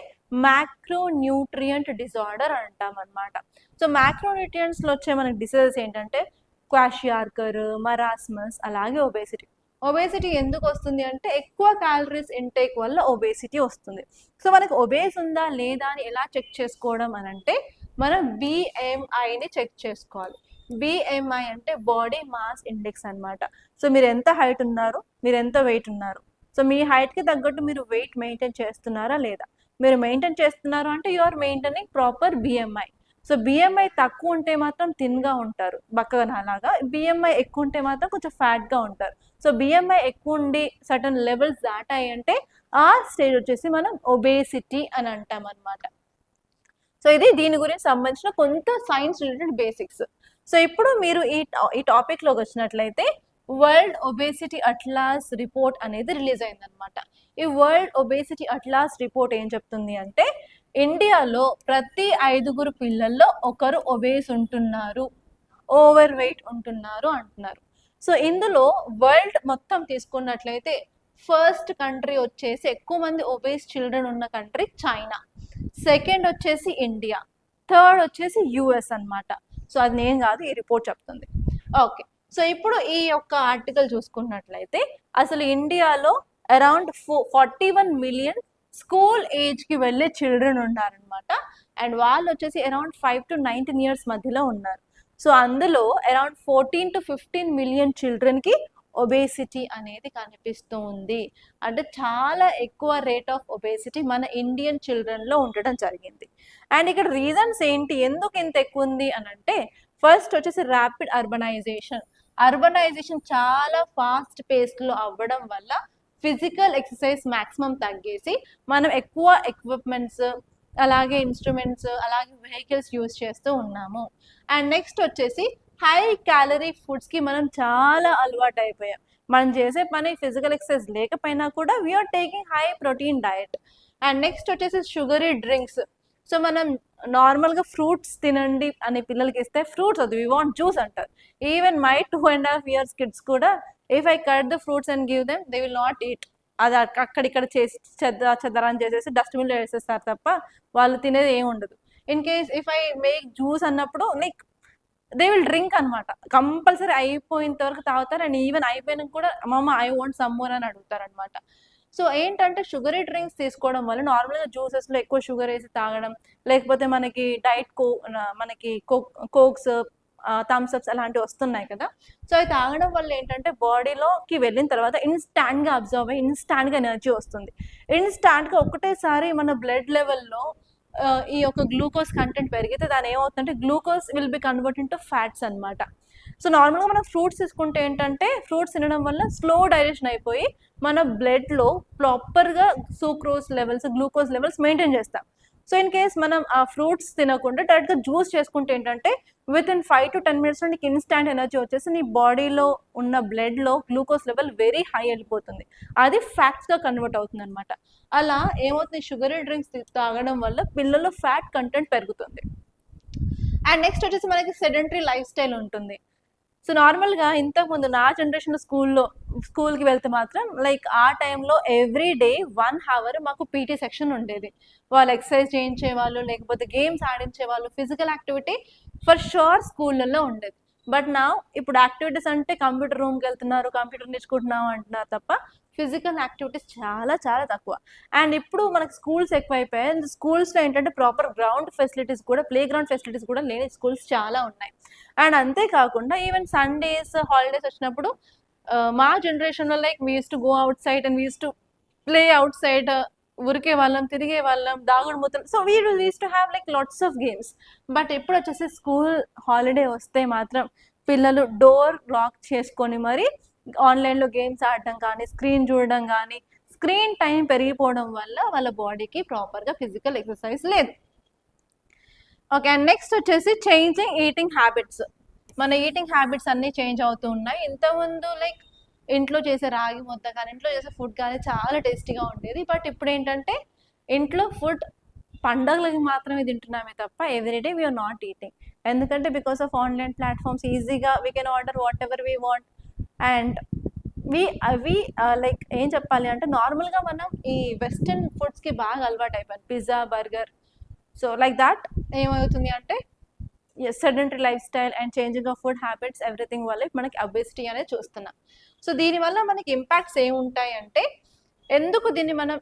మ్యాక్రోన్యూట్రియంట్ డిజార్డర్ అంటాం అనమాట. సో మ్యాక్రోన్యూట్రియంట్స్లో వచ్చే మనకి డిసీజెస్ ఏంటంటే క్వాషియార్కర్, మరాస్మస్, అలాగే ఒబేసిటీ ఎందుకు వస్తుంది అంటే ఎక్కువ క్యాలరీస్ ఇంటేక్ వల్ల ఒబేసిటీ వస్తుంది. సో మనకు ఒబేస్ ఉందా లేదా అని ఎలా చెక్ చేసుకోవడం అని అంటే మనం BMIని చెక్ చేసుకోవాలి. BMI అంటే బాడీ మాస్ ఇండెక్స్ అనమాట. సో మీరు ఎంత హైట్ ఉన్నారు, మీరు ఎంత వెయిట్ ఉన్నారు, సో మీ హైట్కి తగ్గట్టు మీరు వెయిట్ మెయింటైన్ చేస్తున్నారా లేదా. మీరు మెయింటైన్ చేస్తున్నారు అంటే you are maintaining proper BMI. So BMI తక్కువ ఉంటే మాత్రం థిన్గా ఉంటారు, బక్కగా అలాగా. BMI ఎక్కువ ఉంటే మాత్రం కొంచెం ఫ్యాట్గా ఉంటారు. సో BMI ఎక్కువ ఉండి సర్టన్ లెవెల్స్ దాటాయి అంటే ఆ స్టేజ్ వచ్చేసి మనం ఒబేసిటీ అని అంటాం అనమాట. సో ఇది దీని గురించి సంబంధించిన కొంత సైన్స్ రిలేటెడ్ బేసిక్స్. సో ఇప్పుడు మీరు ఈ టాపిక్లోకి వచ్చినట్లయితే వరల్డ్ ఒబేసిటీ అట్లాస్ రిపోర్ట్ అనేది రిలీజ్ అయిందనమాట. ఈ వరల్డ్ ఒబేసిటీ అట్లాస్ రిపోర్ట్ ఏం చెప్తుంది అంటే ఇండియాలో ప్రతి 5 పిల్లల్లో ఒకరు ఒబేస్ ఉంటున్నారు, ఓవర్ వెయిట్ ఉంటున్నారు అంటున్నారు. సో ఇందులో వరల్డ్ మొత్తం తీసుకున్నట్లయితే ఫస్ట్ కంట్రీ వచ్చేసి ఎక్కువ మంది ఒబేస్ చిల్డ్రన్ ఉన్న కంట్రీ చైనా, సెకండ్ వచ్చేసి ఇండియా, థర్డ్ వచ్చేసి యుఎస్ అన్నమాట. సో అది నేను కాదు, ఈ రిపోర్ట్ చెప్తుంది. ఓకే, సో ఇప్పుడు ఈ యొక్క ఆర్టికల్ చూసుకున్నట్లయితే అసలు ఇండియాలో అరౌండ్ 41 మిలియన్ స్కూల్ ఏజ్కి వెళ్ళే చిల్డ్రన్ ఉన్నారనమాట. అండ్ వాళ్ళు వచ్చేసి అరౌండ్ 5 to 19 ఇయర్స్ మధ్యలో ఉన్నారు. సో అందులో అరౌండ్ 14 to 15 మిలియన్ చిల్డ్రన్కి ఒబేసిటీ అనేది కనిపిస్తూ ఉంది. అంటే చాలా ఎక్కువ రేట్ ఆఫ్ ఒబేసిటీ మన ఇండియన్ చిల్డ్రన్లో ఉండడం జరిగింది. అండ్ ఇక్కడ రీజన్స్ ఏంటి, ఎందుకు ఇంత ఎక్కువ ఉంది అని అంటే, ఫస్ట్ వచ్చేసి ర్యాపిడ్ అర్బనైజేషన్ చాలా ఫాస్ట్ పేస్లో అవ్వడం వల్ల ఫిజికల్ ఎక్సర్సైజ్ మ్యాక్సిమం తగ్గేసి మనం ఎక్కువ ఎక్విప్మెంట్స్, అలాగే ఇన్స్ట్రుమెంట్స్, అలాగే వెహికల్స్ యూజ్ చేస్తూ ఉన్నాము. అండ్ నెక్స్ట్ వచ్చేసి హై క్యాలరీ ఫుడ్స్కి మనం చాలా అలవాటు అయిపోయాం. మనం చేసే పని ఫిజికల్ ఎక్సర్సైజ్ లేకపోయినా కూడా we are taking high protein diet. And next వచ్చేసి షుగరీ డ్రింక్స్. సో మనం నార్మల్గా ఫ్రూట్స్ తినండి అని పిల్లలకి ఇస్తే ఫ్రూట్స్ వద్దు, వీ వాంట్ జ్యూస్ అంటారు. ఈవెన్ మై 2.5 years కిడ్స్ కూడా if I cut the fruits and give them they will not eat. అది అక్కడిక్కడ చేసి చెద్దరాన్ని చేసేసి డస్ట్బిన్లో వేసేస్తారు తప్ప వాళ్ళు తినేది ఏమి ఉండదు. In case if I make juice అన్నప్పుడు లైక్ దే విల్ డ్రింక్ అనమాట, కంపల్సరీ అయిపోయేంత వరకు తాగుతారు. అండ్ ఈవెన్ అయిపోయినాక కూడా మమ్మ ఐ వాంట్ సమ్ మోర్ అని అడుగుతారు అనమాట. సో ఏంటంటే షుగరీ డ్రింక్స్ తీసుకోవడం వల్ల నార్మల్గా జ్యూసెస్లో ఎక్కువ షుగర్ వేసి తాగడం, లేకపోతే మనకి మనకి కోక్స్, థమ్స్అప్స్ అలాంటివి వస్తున్నాయి కదా. సో అవి తాగడం వల్ల ఏంటంటే బాడీలోకి వెళ్ళిన తర్వాత ఇన్స్టాంట్గా అబ్జర్వ్ అయ్యి ఇన్స్టాంట్గా ఎనర్జీ వస్తుంది. ఇన్స్టాంట్గా ఒకటేసారి మన బ్లడ్ లెవెల్లో ఈ యొక్క గ్లూకోజ్ కంటెంట్ పెరిగితే దాని ఏమవుతుందంటే glucose will be convert into fats అనమాట. సో నార్మల్గా మనం ఫ్రూట్స్ తీసుకుంటే ఏంటంటే ఫ్రూట్స్ తినడం వల్ల స్లో డైజెషన్ అయిపోయి మన బ్లడ్లో ప్రాపర్గా sucrose levels, glucose levels maintain చేస్తాం. సో ఇన్ కేస్ మనం ఆ ఫ్రూట్స్ తినకుండా డైరెక్ట్గా జ్యూస్ చేసుకుంటే ఏంటంటే విత్ ఇన్ 5 to 10 minutes నీకు ఇన్స్టాంట్ ఎనర్జీ వచ్చేసి నీ బాడీలో ఉన్న బ్లడ్లో గ్లూకోజ్ లెవెల్ వెరీ హై వెళ్ళిపోతుంది, అది ఫ్యాట్స్గా కన్వర్ట్ అవుతుంది అనమాట. అలా ఏమవుతుంది, షుగరీ డ్రింక్స్ తాగడం వల్ల పిల్లల్లో ఫ్యాట్ కంటెంట్ పెరుగుతుంది. అండ్ నెక్స్ట్ వచ్చేసి మనకి సెడెంటరీ లైఫ్ స్టైల్ ఉంటుంది. సో నార్మల్గా ఇంతకుముందు నా జనరేషన్ స్కూల్కి వెళ్తే మాత్రం లైక్ ఆ టైంలో ఎవ్రీ డే 1 hour మాకు పీటీ సెక్షన్ ఉండేది. వాళ్ళు ఎక్సర్సైజ్ చేయించేవాళ్ళు, లేకపోతే గేమ్స్ ఆడించేవాళ్ళు, ఫిజికల్ యాక్టివిటీ ఫర్ షూర్ స్కూళ్ళల్లో ఉండేది. బట్ నా ఇప్పుడు యాక్టివిటీస్ అంటే కంప్యూటర్ రూమ్కి వెళ్తున్నారు, కంప్యూటర్ నేర్చుకుంటున్నాం అంటున్నారు తప్ప ఫిజికల్ యాక్టివిటీస్ చాలా చాలా తక్కువ. అండ్ ఇప్పుడు మనకి స్కూల్స్ ఎక్కువైపోయాయి. స్కూల్స్లో ఏంటంటే ప్రాపర్ గ్రౌండ్ ఫెసిలిటీస్ కూడా, ప్లే గ్రౌండ్ ఫెసిలిటీస్ కూడా లేని స్కూల్స్ చాలా ఉన్నాయి. అండ్ అంతేకాకుండా ఈవెన్ సండేస్, హాలిడేస్ వచ్చినప్పుడు మా జనరేషన్లో like we use to go out side and we use to play out side, ఉరికే వాళ్ళం, తిరిగే వాళ్ళం, దాగుడు మూతలు. So we use to have like lots of games. But ఎప్పుడు వచ్చేసి స్కూల్ హాలిడే వస్తే మాత్రం పిల్లలు డోర్ లాక్ చేసుకొని మరి ఆన్లైన్లో గేమ్స్ ఆడడం కానీ, స్క్రీన్ చూడడం కానీ, స్క్రీన్ టైం పెరిగిపోవడం వల్ల వాళ్ళ బాడీకి ప్రాపర్గా ఫిజికల్ ఎక్సర్సైజ్ లేదు. ఓకే, అండ్ నెక్స్ట్ వచ్చేసి చేంజింగ్ ఈటింగ్ హ్యాబిట్స్. మన ఈటింగ్ హ్యాబిట్స్ అన్నీ చేంజ్ అవుతూ ఉన్నాయి. ఇంతకుముందు లైక్ ఇంట్లో చేసే రాగి ముద్ద కానీ, ఇంట్లో చేసే ఫుడ్ కానీ చాలా టేస్టీగా ఉండేది. బట్ ఇప్పుడు ఏంటంటే ఇంట్లో ఫుడ్ పండగలకి మాత్రమే తింటున్నామే తప్ప ఎవ్రీడే వీఆర్ నాట్ ఈటింగ్. ఎందుకంటే బికాస్ ఆఫ్ ఆన్లైన్ ప్లాట్ఫామ్స్ ఈజీగా we can order what ever we want. And అవి లైక్ ఏం చెప్పాలి అంటే నార్మల్గా మనం ఈ వెస్టర్న్ ఫుడ్స్కి బాగా అలవాటు అయిపోయింది, pizza, burger. So like that ఏమవుతుంది అంటే sedentary life style and changing of food habits everything వల్ల మనకి ఒబేసిటీ అనేది చూస్తున్నాం. సో దీనివల్ల మనకి ఇంపాక్ట్స్ ఏముంటాయి అంటే, ఎందుకు దీన్ని మనం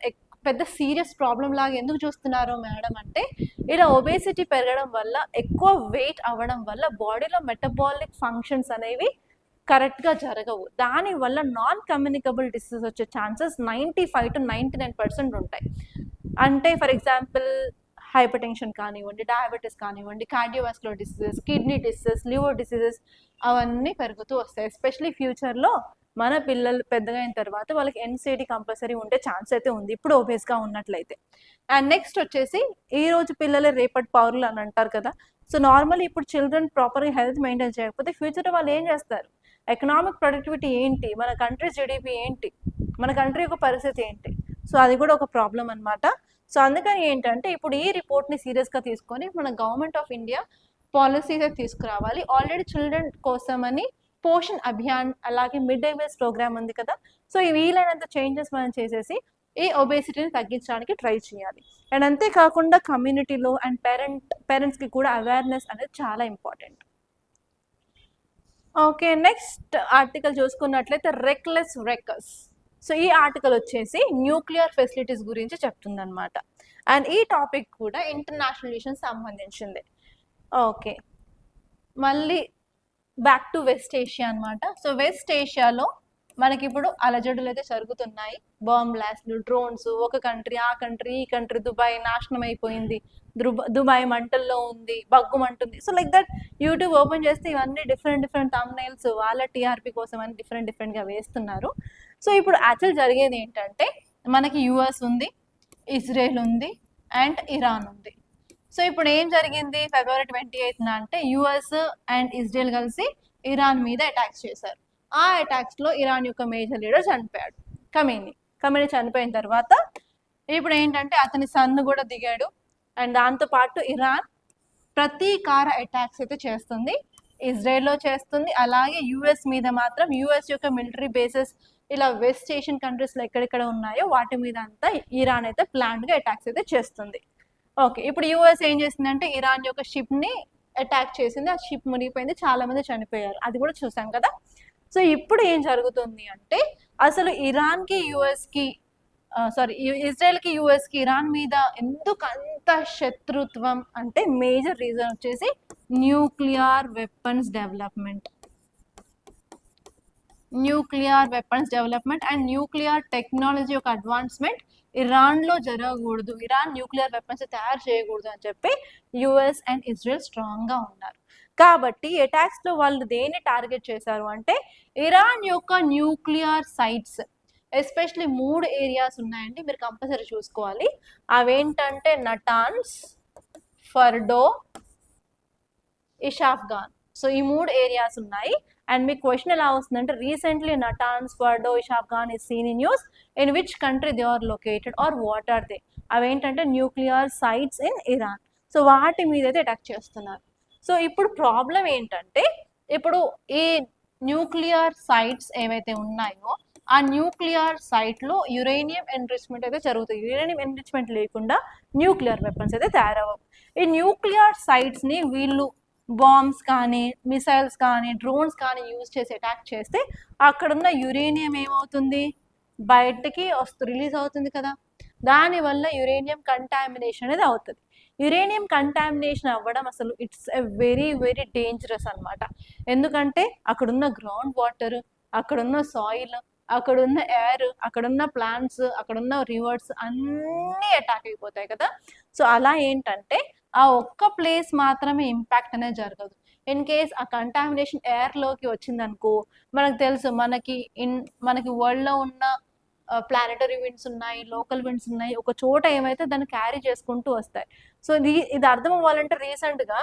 పెద్ద సీరియస్ ప్రాబ్లం లాగా ఎందుకు చూస్తున్నారు మేడం అంటే, ఇలా ఒబేసిటీ పెరగడం వల్ల, ఎక్కువ వెయిట్ అవ్వడం వల్ల బాడీలో మెటబాలిక్ ఫంక్షన్స్ అనేవి కరెక్ట్గా జరగవు. దానివల్ల నాన్ కమ్యూనికబుల్ డిసీజ్ వచ్చే ఛాన్సెస్ 95 to 99% ఉంటాయి. అంటే ఫర్ ఎగ్జాంపుల్ హైపర్ టెన్షన్ కానివ్వండి, డయాబెటీస్ కానివ్వండి, cardiovascular diseases, kidney diseases, liver diseases అవన్నీ పెరుగుతూ వస్తాయి. ఎస్పెషలీ ఫ్యూచర్లో మన పిల్లలు పెద్దగా అయిన తర్వాత వాళ్ళకి ఎన్సీడీ కంపల్సరీ ఉండే ఛాన్స్ అయితే ఉంది, ఇప్పుడు ఒబేస్గా ఉన్నట్లయితే. అండ్ నెక్స్ట్ వచ్చేసి ఈ రోజు పిల్లలే రేపటి పౌరులు అని అంటారు కదా. సో నార్మల్ ఇప్పుడు చిల్డ్రన్ ప్రాపర్గా హెల్త్ మెయింటైన్ చేయకపోతే ఫ్యూచర్లో వాళ్ళు ఏం చేస్తారు? ఎకనామిక్ ప్రొడక్టివిటీ ఏంటి, మన కంట్రీ జీడిపి ఏంటి, మన కంట్రీ యొక్క పరిస్థితి ఏంటి? సో అది కూడా ఒక ప్రాబ్లం అనమాట. సో అందుకని ఏంటంటే ఇప్పుడు ఈ రిపోర్ట్ని సీరియస్గా తీసుకొని మన గవర్నమెంట్ ఆఫ్ ఇండియా పాలసీస్ తీసుకురావాలి. ఆల్రెడీ చిల్డ్రన్ కోసమని పోషణ్ అభియాన్ అలాగే మిడ్ డే మీల్స్ ప్రోగ్రామ్ ఉంది కదా. సో ఈ వీలైనంత చేంజెస్ మనం చేసేసి ఈ ఒబేసిటీని తగ్గించడానికి ట్రై చేయాలి. అండ్ అంతేకాకుండా కమ్యూనిటీలో అండ్ పేరెంట్స్కి కూడా అవేర్నెస్ అనేది చాలా ఇంపార్టెంట్. ఓకే, నెక్స్ట్ ఆర్టికల్ చూసుకున్నట్లయితే రెక్లెస్ రెక్కర్స్. సో ఈ ఆర్టికల్ వచ్చేసి న్యూక్లియర్ ఫెసిలిటీస్ గురించి చెప్తుంది అనమాట. అండ్ ఈ టాపిక్ కూడా ఇంటర్నేషనల్ రిలేషన్స్ సంబంధించింది. ఓకే, మళ్ళీ బ్యాక్ టు వెస్ట్ ఏషియా అనమాట. సో వెస్ట్ ఏషియాలో మనకి ఇప్పుడు అలజడులు అయితే జరుగుతున్నాయి. బాంబ్ బ్లాస్ట్లు, డ్రోన్స్, ఒక కంట్రీ ఆ కంట్రీ ఈ కంట్రీ, దుబాయ్ నాశనం అయిపోయింది, దుబాయ్ మంటల్లో ఉంది, బగ్గుమంటుంది. So like that YouTube open చేస్తే ఇవన్నీ డిఫరెంట్ థంబ్నెయిల్స్ వాళ్ళ టీఆర్పీ కోసం అని డిఫరెంట్గా వేస్తున్నారు. సో ఇప్పుడు యాక్చువల్ జరిగేది ఏంటంటే మనకి యుఎస్ ఉంది, ఇజ్రాయెల్ ఉంది అండ్ ఇరాన్ ఉంది. సో ఇప్పుడు ఏం జరిగింది February 28న అంటే యుఎస్ అండ్ ఇజ్రాయెల్ కలిసి ఇరాన్ మీద అటాక్స్ చేశారు. ఆ అటాక్స్లో ఇరాన్ యొక్క మేజర్ లీడర్ చనిపోయాడు, ఖమేనీ చనిపోయిన తర్వాత ఇప్పుడు ఏంటంటే అతని సన్ కూడా దిగాడు. అండ్ దాంతోపాటు ఇరాన్ ప్రతీకార అటాక్స్ అయితే చేస్తుంది, ఇజ్రాయెల్లో చేస్తుంది. అలాగే యుఎస్ మీద మాత్రం యుఎస్ యొక్క మిలిటరీ బేసెస్ ఇలా వెస్ట్ ఏషియన్ కంట్రీస్లో ఎక్కడెక్కడ ఉన్నాయో వాటి మీద అంతా ఇరాన్ అయితే ప్లాన్డ్గా అటాక్స్ అయితే చేస్తుంది. ఓకే, ఇప్పుడు యుఎస్ ఏం చేసిందంటే ఇరాన్ యొక్క షిప్ని అటాక్ చేసింది, ఆ షిప్ మునిగిపోయింది, చాలా మంది చనిపోయారు, అది కూడా చూసాం కదా. సో ఇప్పుడు ఏం జరుగుతుంది అంటే అసలు ఇరాన్కి యుఎస్కి ఇజ్రాయెల్కి యుఎస్కి ఇరాన్ మీద ఎందుకు అంత శత్రుత్వం అంటే మేజర్ రీజన్ వచ్చేసి nuclear weapons development and nuclear technology యొక్క అడ్వాన్స్మెంట్ ఇరాన్లో జరగకూడదు, ఇరాన్ న్యూక్లియర్ వెపన్స్ తయారు చేయకూడదు అని చెప్పి యుఎస్ అండ్ ఇజ్రాయెల్ స్ట్రాంగ్గా ఉన్నారు. కాబట్టి అటాక్స్లో వాళ్ళు దేన్ని టార్గెట్ చేశారు అంటే ఇరాన్ యొక్క న్యూక్లియర్ సైట్స్, ఎస్పెషలీ 3 ఏరియాస్ ఉన్నాయండి, మీరు కంపల్సరీ చూసుకోవాలి. అవేంటంటే నటాన్స్, ఫర్డో, ఇషాఫ్ఘాన్. సో ఈ 3 ఏరియాస్ ఉన్నాయి. అండ్ మీకు క్వశ్చన్ ఎలా వస్తుందంటే recently Natanz, Fordow, Isfahan is seen in news, in which country they are located or what are they? అవేంటంటే nuclear sites in Iran. So వాటి మీద అయితే అటాక్ చేస్తున్నారు. సో ఇప్పుడు ప్రాబ్లం ఏంటంటే ఇప్పుడు ఈ న్యూక్లియర్ సైట్స్ ఏవైతే ఉన్నాయో ఆ న్యూక్లియర్ సైట్లో యురేనియం ఎన్రిచ్మెంట్ అయితే జరుగుతుంది. యురేనియం ఎన్రిచ్మెంట్ లేకుండా న్యూక్లియర్ వెపన్స్ అయితే తయారవ్వవు. ఈ న్యూక్లియర్ సైట్స్ని వీళ్ళు బాంబ్స్ కానీ, మిసైల్స్ కానీ, డ్రోన్స్ కానీ యూజ్ చేసి అటాక్ చేస్తే అక్కడున్న యురేనియం ఏమవుతుంది, బయటకి రిలీజ్ అవుతుంది కదా. దానివల్ల యురేనియం కంటామినేషన్ అనేది అవుతుంది. యురేనియం కంటామినేషన్ అవ్వడం అసలు ఇట్స్ ఎ వెరీ డేంజరస్ అనమాట. ఎందుకంటే అక్కడున్న గ్రౌండ్ వాటర్, అక్కడున్న సాయిల్, అక్కడున్న ఎయిర్, అక్కడున్న ప్లాంట్స్, అక్కడున్న రివర్స్ అన్నీ అటాక్ అయిపోతాయి కదా. సో అలా ఏంటంటే ఆ ఒక్క ప్లేస్ మాత్రమే ఇంపాక్ట్ అనేది జరగదు. ఇన్ కేస్ ఆ కంటామినేషన్ ఎయిర్లోకి వచ్చిందనుకో, మనకు తెలుసు మనకి వరల్డ్లో ఉన్న ప్లానెటరీ విండ్స్ ఉన్నాయి, లోకల్ విండ్స్ ఉన్నాయి, ఒక చోట ఏమైతే దాన్ని క్యారీ చేసుకుంటూ వస్తాయి. సో ఇది అర్థం అవ్వాలంటే రీసెంట్గా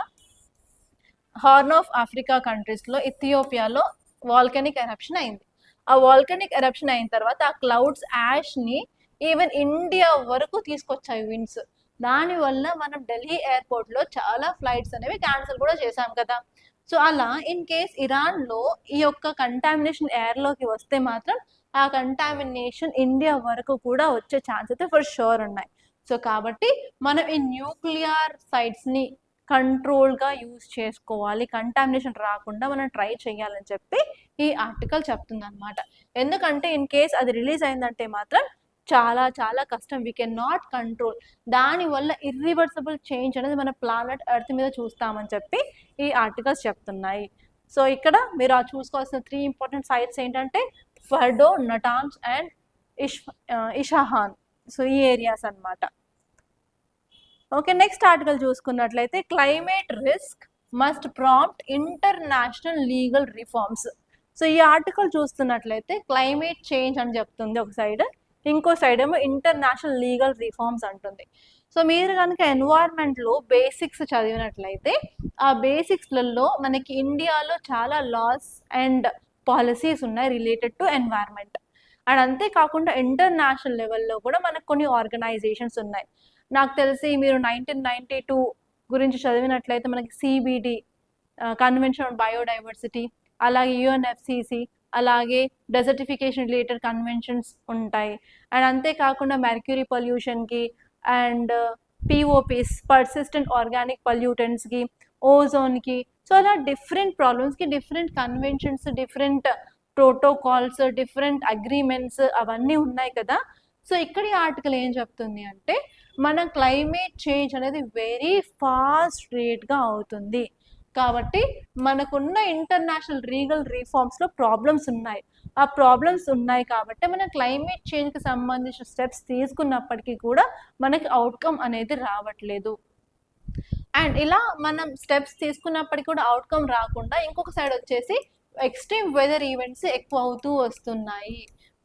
హార్న్ ఆఫ్ ఆఫ్రికా కంట్రీస్లో ఇథియోపియాలో వాల్కనిక్ ఎరప్షన్ అయింది. ఆ వాల్కనిక్ ఎరప్షన్ అయిన తర్వాత ఆ క్లౌడ్స్ యాష్ని ఈవెన్ ఇండియా వరకు తీసుకొచ్చాయి విండ్స్. దానివల్ల మనం ఢిల్లీ ఎయిర్పోర్ట్లో చాలా ఫ్లైట్స్ అనేవి క్యాన్సిల్ కూడా చేశాం కదా. సో అలా ఇన్ కేస్ ఇరాన్లో ఈ యొక్క కంటామినేషన్ ఎయిర్లోకి వస్తే మాత్రం ఆ కంటామినేషన్ ఇండియా వరకు కూడా వచ్చే ఛాన్స్ అయితే ఫర్ షూర్ ఉన్నాయి. సో కాబట్టి మనం ఈ న్యూక్లియర్ సైట్స్ని కంట్రోల్గా యూజ్ చేసుకోవాలి, కంటామినేషన్ రాకుండా మనం ట్రై చేయాలని చెప్పి ఈ ఆర్టికల్ చెప్తుంది అనమాట. ఎందుకంటే ఇన్ కేస్ అది రిలీజ్ అయిందంటే మాత్రం చాలా కష్టం, వీ కెన్ నాట్ కంట్రోల్. దానివల్ల ఇర్రివర్సిబుల్ చేంజ్ అనేది మన ప్లానెట్ ఎర్త్ మీద చూస్తామని చెప్పి ఈ ఆర్టికల్స్ చెప్తున్నాయి. సో ఇక్కడ మీరు చూసుకోవాల్సిన 3 ఇంపార్టెంట్ సైట్స్ ఏంటంటే ఫర్డో, నటాన్స్ అండ్ ఇషాహాన్. సో ఈ ఏరియాస్ అనమాట. ఓకే, నెక్స్ట్ ఆర్టికల్ చూసుకున్నట్లయితే climate risk must prompt international legal reforms. So ఈ ఆర్టికల్ చూస్తున్నట్లయితే క్లైమేట్ చేంజ్ అని చెప్తుంది ఒక సైడ్, ఇంకో సైడ్ ఏమో ఇంటర్నేషనల్ లీగల్ రిఫార్మ్స్ అంటుంది. సో మీరు కనుక ఎన్వైర్న్మెంట్లో బేసిక్స్ చదివినట్లయితే ఆ బేసిక్స్లలో మనకి ఇండియాలో చాలా లాస్ అండ్ పాలసీస్ ఉన్నాయి రిలేటెడ్ టు ఎన్వైర్న్మెంట్. అండ్ అంతేకాకుండా ఇంటర్నేషనల్ లెవెల్లో కూడా మనకు కొన్ని ఆర్గనైజేషన్స్ ఉన్నాయి. నాకు తెలిసి మీరు 1992 గురించి చదివినట్లయితే మనకి సిబిడి కన్వెన్షన్ ఆన్ బయోడైవర్సిటీ, అలాగే యుఎన్ఎఫ్సిసి, అలాగే డెజర్టిఫికేషన్ రిలేటెడ్ కన్వెన్షన్స్ ఉంటాయి. అండ్ అంతేకాకుండా మెర్క్యూరీ పొల్యూషన్కి అండ్ పిఓపిస్ పర్సిస్టెంట్ ఆర్గానిక్ పొల్యూటెంట్స్కి, ఓజోన్కి, సో అలా డిఫరెంట్ ప్రాబ్లమ్స్కి different conventions, different protocols, different agreements అవన్నీ ఉన్నాయి కదా. సో ఇక్కడ ఈ ఆర్టికల్ ఏం చెప్తుంది అంటే మన క్లైమేట్ చేంజ్ అనేది వెరీ ఫాస్ట్ రేట్గా అవుతుంది కాబట్టి మనకున్న ఇంటర్నేషనల్ లీగల్ రిఫార్మ్స్లో ప్రాబ్లమ్స్ ఉన్నాయి. ఆ ప్రాబ్లమ్స్ ఉన్నాయి కాబట్టి మన క్లైమేట్ చేంజ్కి సంబంధించిన స్టెప్స్ తీసుకున్నప్పటికీ కూడా మనకి అవుట్కమ్ అనేది రావట్లేదు. అండ్ ఇలా మనం స్టెప్స్ తీసుకున్నప్పటికీ కూడా అవుట్కమ్ రాకుండా ఇంకొక సైడ్ వచ్చేసి ఎక్స్ట్రీమ్ వెదర్ ఈవెంట్స్ ఎక్కువ అవుతూ వస్తున్నాయి.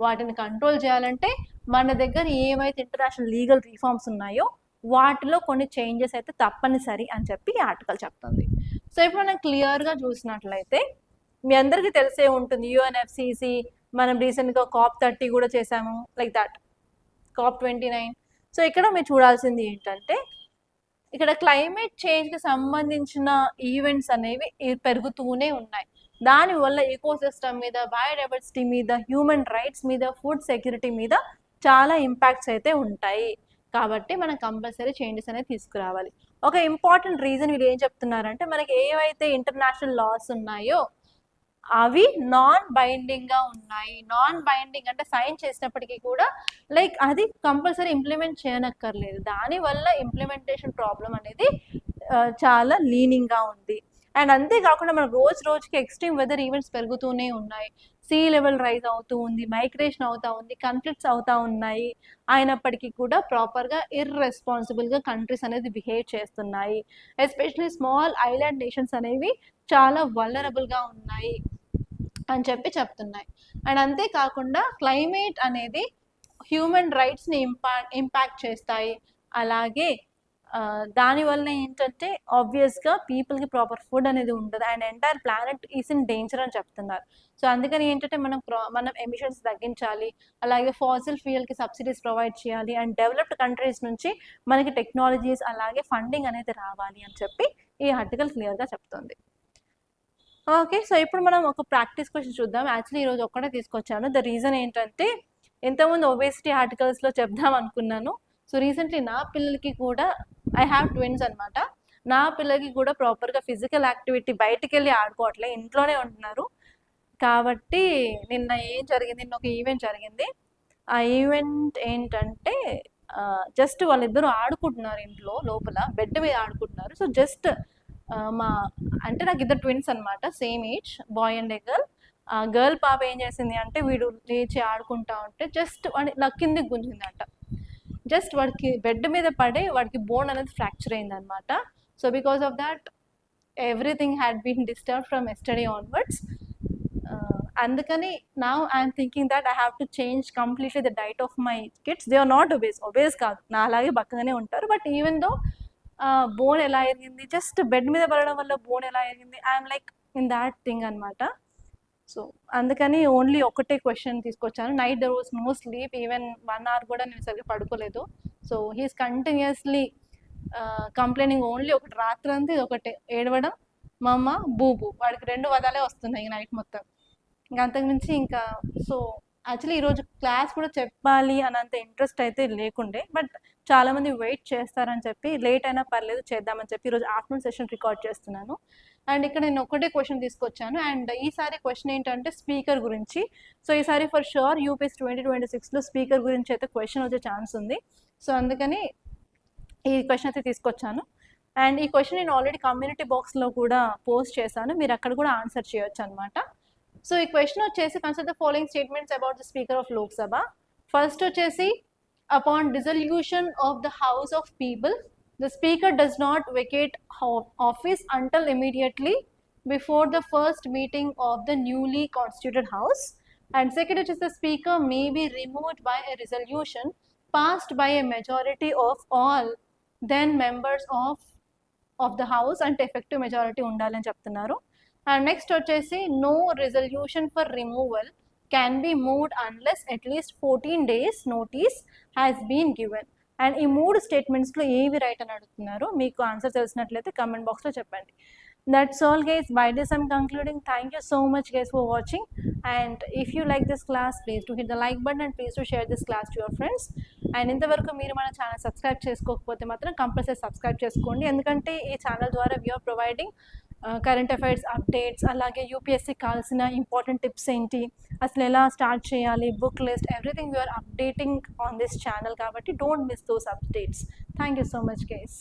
వాటిని కంట్రోల్ చేయాలంటే మన దగ్గర ఏవైతే ఇంటర్నేషనల్ లీగల్ రిఫార్మ్స్ ఉన్నాయో వాటిలో కొన్ని చేంజెస్ అయితే తప్పనిసరి అని చెప్పి ఈ ఆర్టికల్ చెప్తుంది. సో ఇప్పుడు మనం క్లియర్గా చూసినట్లయితే మీ అందరికీ తెలిసే ఉంటుంది యుఎన్ఎఫ్సిసి, మనం రీసెంట్గా COP30 కూడా చేసాము, లైక్ దాట్ COP29. సో ఇక్కడ మీరు చూడాల్సింది ఏంటంటే ఇక్కడ క్లైమేట్ చేంజ్కి సంబంధించిన ఈవెంట్స్ అనేవి పెరుగుతూనే ఉన్నాయి. దానివల్ల ఈకోసిస్టమ్ మీద, బయోడైవర్సిటీ మీద, హ్యూమన్ రైట్స్ మీద, ఫుడ్ సెక్యూరిటీ మీద చాలా ఇంపాక్ట్స్ అయితే ఉంటాయి. కాబట్టి మనం కంపల్సరీ చేంజెస్ అనేది తీసుకురావాలి. ఒక ఇంపార్టెంట్ రీజన్ వీళ్ళు ఏం చెప్తున్నారంటే మనకి ఏవైతే ఇంటర్నేషనల్ లాస్ ఉన్నాయో అవి నాన్ బైండింగ్గా ఉన్నాయి. నాన్ బైండింగ్ అంటే సైన్ చేసినప్పటికీ కూడా లైక్ అది కంపల్సరీ ఇంప్లిమెంట్ చేయనక్కర్లేదు. దానివల్ల ఇంప్లిమెంటేషన్ ప్రాబ్లం అనేది చాలా లీనింగ్గా ఉంది. అండ్ అంతేకాకుండా మన రోజుకి ఎక్స్ట్రీమ్ వెదర్ ఈవెంట్స్ పెరుగుతూనే ఉన్నాయి. సీ లెవెల్ రైజ్ అవుతూ ఉంది, మైగ్రేషన్ అవుతూ ఉంది, కన్ఫ్లిక్ట్స్ అవుతూ ఉన్నాయి. అయినప్పటికీ కూడా ప్రాపర్గా ఇర్రెస్పాన్సిబుల్గా కంట్రీస్ అనేది బిహేవ్ చేస్తున్నాయి. ఎస్పెషలీ స్మాల్ ఐలాండ్ నేషన్స్ అనేవి చాలా వల్నరబుల్గా ఉన్నాయి అని చెప్పి చెప్తున్నాయి. అండ్ అంతేకాకుండా క్లైమేట్ అనేది హ్యూమన్ రైట్స్ని ఇంపాక్ట్ చేస్తాయి. అలాగే దానివల్ల ఏంటంటే ఆబ్వియస్గా పీపుల్కి ప్రాపర్ ఫుడ్ అనేది ఉండదు and entire planet is in danger అని చెప్తున్నారు. సో అందుకని ఏంటంటే మనం ఎమిషన్స్ తగ్గించాలి, అలాగే ఫాసిల్ ఫ్యూయల్కి సబ్సిడీస్ ప్రొవైడ్ చేయాలి అండ్ డెవలప్డ్ కంట్రీస్ నుంచి మనకి టెక్నాలజీస్ అలాగే ఫండింగ్ అనేది రావాలి అని చెప్పి ఈ ఆర్టికల్ క్లియర్గా చెప్తుంది. ఓకే, సో ఇప్పుడు మనం ఒక ప్రాక్టీస్ క్వశ్చన్ చూద్దాం. యాక్చువల్లీ ఈరోజు ఒక్కటే తీసుకొచ్చాను. ద రీజన్ ఏంటంటే ఇంతకుముందు ఒబేసిటీ ఆర్టికల్స్లో చెప్దాం అనుకున్నాను. సో రీసెంట్లీ నా పిల్లలకి కూడా ఐ హ్యావ్ ట్విన్స్ అనమాట. నా పిల్లలకి కూడా ప్రాపర్గా ఫిజికల్ యాక్టివిటీ బయటికి వెళ్ళి ఆడుకోవట్లే, ఇంట్లోనే ఉంటున్నారు. కాబట్టి నిన్న ఒక ఈవెంట్ జరిగింది. ఆ ఈవెంట్ ఏంటంటే జస్ట్ వాళ్ళిద్దరూ ఆడుకుంటున్నారు ఇంట్లో లోపల బెడ్ మీద ఆడుకుంటున్నారు. సో జస్ట్ అంటే నాకు ఇద్దరు ట్విన్స్ అనమాట, same age, boy and a girl. Girl పాప ఏం చేసింది అంటే వీడు లేచి ఆడుకుంటా ఉంటే జస్ట్ నాకు కిందికి గుంజిందంట. జస్ట్ వాడికి బెడ్ మీద పడే వాడికి బోన్ అనేది ఫ్రాక్చర్ అయిందనమాట. So because of that everything had been disturb from yesterday onwards. అందుకని now I'm thinking that I have to change completely the diet of my kids. They are not obese కాదు, నా అలాగే బక్కగానే ఉంటారు. But even though bone ఎలా ఎరిగింది, just bed మీద పడడం వల్ల bone ఎలా ఎరిగింది, I'm like in that thing అనమాట. సో అందుకని ఓన్లీ ఒకటే క్వశ్చన్ తీసుకొచ్చాను. Night there was no sleep, even 1 hour కూడా నేను సరిగ్గా పడుకోలేదు. So he's continuously complaining only ఒకటి, రాత్రి అంతా ఇది ఒకటే ఏడవడం, మా అమ్మ బూబు. వాడికి 2 వదాలే వస్తున్నాయి నైట్ మొత్తం, ఇంకా అంతకుమించి ఇంకా. సో యాక్చువల్లీ ఈరోజు క్లాస్ కూడా చెప్పాలి అన్నంత ఇంట్రెస్ట్ అయితే లేకుండే, బట్ చాలామంది వెయిట్ చేస్తారని చెప్పి లేట్ అయినా పర్లేదు చేద్దామని చెప్పి ఈరోజు ఆఫ్టర్నూన్ సెషన్ రికార్డ్ చేస్తున్నాను. అండ్ ఇక్కడ నేను ఒకటే క్వశ్చన్ తీసుకొచ్చాను. అండ్ ఈసారి క్వశ్చన్ ఏంటంటే స్పీకర్ గురించి. సో ఈసారి ఫర్ షూర్ యూపీఎస్ 2026లో స్పీకర్ గురించి అయితే క్వశ్చన్ వచ్చే ఛాన్స్ ఉంది. సో అందుకని ఈ క్వశ్చన్ అయితే తీసుకొచ్చాను. అండ్ ఈ క్వశ్చన్ నేను ఆల్రెడీ కమ్యూనిటీ బాక్స్లో కూడా పోస్ట్ చేశాను, మీరు అక్కడ కూడా ఆన్సర్ చేయొచ్చు అనమాట. సో ఈ క్వశ్చన్ వచ్చేసి consider the following statements about the speaker of Lok Sabha. First వచ్చేసి upon dissolution of the House of People, the Speaker does not vacate office until immediately before the first meeting of the newly constituted House. And second, it is the Speaker may be removed by a resolution passed by a majority of all then members of the House and effective majority undalani cheptunnaru. And next వచ్చేసి no resolution for removal can be moved unless at least 14 days notice has been given. And ఈ 3 స్టేట్మెంట్స్లో ఏవి right అని అడుగుతున్నారు. మీకు answer తెలిసినట్లయితే comment బాక్స్లో చెప్పండి. That's all guys. By this I'm concluding. Thank you so much guys for watching, and if you like this class, please do hit the like button and please do share this class to your friends. And ఇంతవరకు మీరు మన channel subscribe చేసుకోకపోతే మాత్రం compulsory subscribe చేసుకోండి, ఎందుకంటే ఈ channel ద్వారా we're providing current affairs updates, అలాగే యూపీఎస్సీ కావాల్సిన ఇంపార్టెంట్ టిప్స్ ఏంటి, అసలు ఎలా స్టార్ట్ చేయాలి, book list, everything we're updating on this channel. కాబట్టి don't miss those updates. Thank you so much guys.